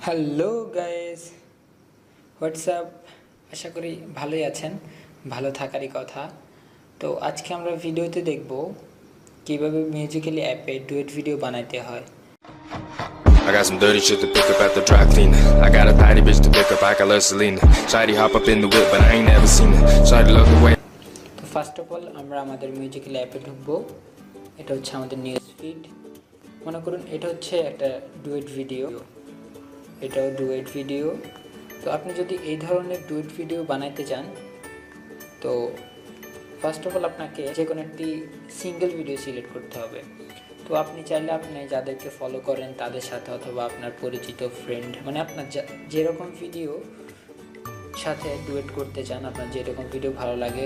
Hello guys, WhatsApp. আশা করি ভালোই আছেন, ভালো থাকারই কথা। তো আজকে আমরা ভিডিওতে দেখব কিভাবে মিউজিক্যালি অ্যাপে ডুয়েট ভিডিও বানাইতে হয়। I got some dirty shit to pick up at the dry clean. I got a tidy bitch to pick up, I got Selena. Shawty hop up in the whip, but I ain't never seen it. Shawty love the way. তো first of all আমরা আমাদের musically অ্যাপে ঢুকবো। এটা হচ্ছে আমাদের news feed. মনে করুন এটা হচ্ছে একটা ডুয়েট ভিডিও, এটাও ডুয়েট ভিডিও। তো আপনি যদি এই ধরনের ডুয়েট ভিডিও বানাইতে চান, তো ফার্স্ট অফ অল আপনাকে যে কোনো একটি সিঙ্গেল ভিডিও সিলেক্ট করতে হবে। তো আপনি চাইলে আপনি যাদেরকে ফলো করেন তাদের সাথে, অথবা আপনার পরিচিত ফ্রেন্ড, মানে আপনার যেরকম ভিডিও সাথে ডুয়েট করতে চান, আপনার যেরকম ভিডিও ভালো লাগে,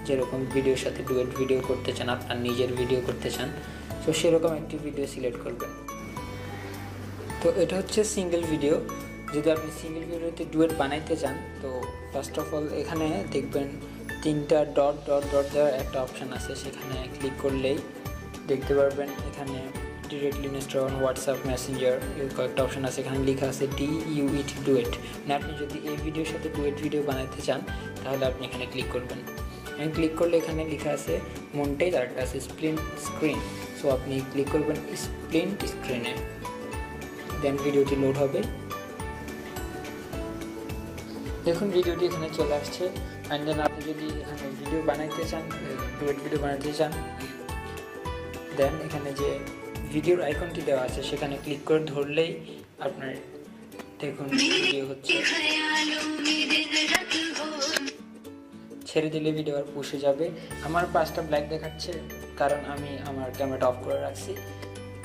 যেরকম ভিডিওর সাথে ডুয়েট ভিডিও করতে চান, আপনার নিজের ভিডিও করতে চান, তো সেরকম একটি ভিডিও সিলেক্ট করবেন। তো এটা হচ্ছে সিঙ্গেল ভিডিও। যদি আপনি সিঙ্গেল ভিডিওতে ডুয়েট বানাইতে চান, তো ফার্স্ট অফ অল এখানে দেখবেন তিনটা ডট ডট ডট দেওয়ার একটা অপশান আছে, সেখানে ক্লিক করলেই দেখতে পারবেন এখানে ডিরেক্টলি ইনস্টল হোয়াটসঅ্যাপ মেসেঞ্জার এই কয়েকটা অপশান আছে। এখানে লেখা আছে DUET ডুয়েট, মানে আপনি যদি এই ভিডিওর সাথে ডুয়েট ভিডিও বানাইতে চান তাহলে আপনি এখানে ক্লিক করবেন। এখানে ক্লিক করলে এখানে লেখা আছে মন্টেজ, আর একটা আছে স্প্লিন্ট স্ক্রিন। সো আপনি ক্লিক করবেন স্প্লিন্ট স্ক্রিনে, দেন ভিডিওটি লোড হবে। দেখুন ভিডিওটি এখানে চলে আসছে। অ্যান্ড দেন আপনি যদি এখানে ভিডিও বানাইতে চান, ডুয়েট ভিডিও বানাইতে চান, দেন এখানে যে ভিডিওর আইকনটি দেওয়া আছে সেখানে ক্লিক করে ধরলেই আপনার দেখুন ভিডিও হচ্ছে। ছেড়ে দিলে ভিডিও আর পুষে যাবে। আমার পাঁচটা ব্ল্যাক দেখাচ্ছে কারণ আমি আমার ক্যামেরাটা অফ করে রাখছি।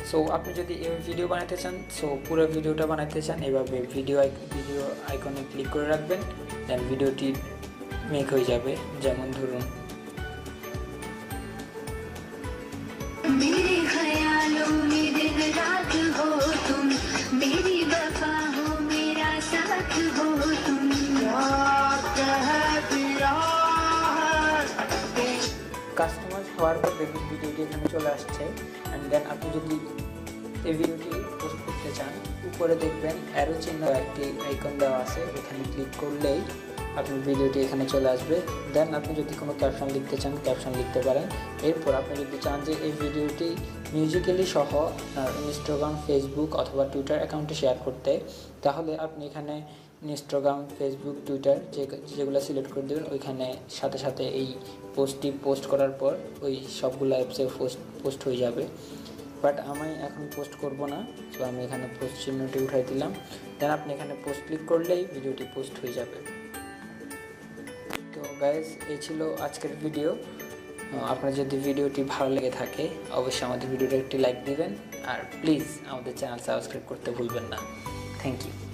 সো আপনি যদি এই ভিডিও বানাতে চান, সো পুরো ভিডিওটা বানাতে চান, এভাবে ভিডিও আইকনে ক্লিক করে রাখবেন, দেন ভিডিওটি মেক হয়ে যাবে। যেমন ধরুন কাস্টমাইজ হওয়ার পর দেখুন ভিডিওটি এখানে চলে আসছে। অ্যান্ড দেন আপনি যদি এই ভিডিওটি পোস্ট করতে চান, উপরে দেখবেন অ্যারো চিহ্ন একটি আইকন দেওয়া আছে, এখানে ক্লিক করলেই আপনার ভিডিওটি এখানে চলে আসবে। দেন আপনি যদি কোনো ক্যাপশন লিখতে চান ক্যাপশন লিখতে পারেন। এরপর আপনি যদি চান যে এই ভিডিওটি মিউজিক্যালি সহ আপনার ইনস্টাগ্রাম, ফেসবুক অথবা টুইটার অ্যাকাউন্টে শেয়ার করতে, তাহলে আপনি এখানে ইনস্টাগ্রাম, ফেসবুক, টুইটার যেগুলো সিলেক্ট করে দেবেন, ওইখানে সাথে সাথে এই পোস্টটি পোস্ট করার পর ওই সবগুলো অ্যাপসে পোস্ট হয়ে যাবে। বাট আমি এখন পোস্ট করব না, সো আমি এখানে পোস্ট চিহ্নটি উঠাই দিলাম। দেন আপনি এখানে পোস্ট ক্লিক করলেই ভিডিওটি পোস্ট হয়ে যাবে। তো গাইজ, এই ছিল আজকের ভিডিও। আপনার যদি ভিডিওটি ভালো লেগে থাকে অবশ্যই আমাদের ভিডিওটা একটি লাইক দিবেন, আর প্লিজ আমাদের চ্যানেল সাবস্ক্রাইব করতে ভুলবেন না। Thank you.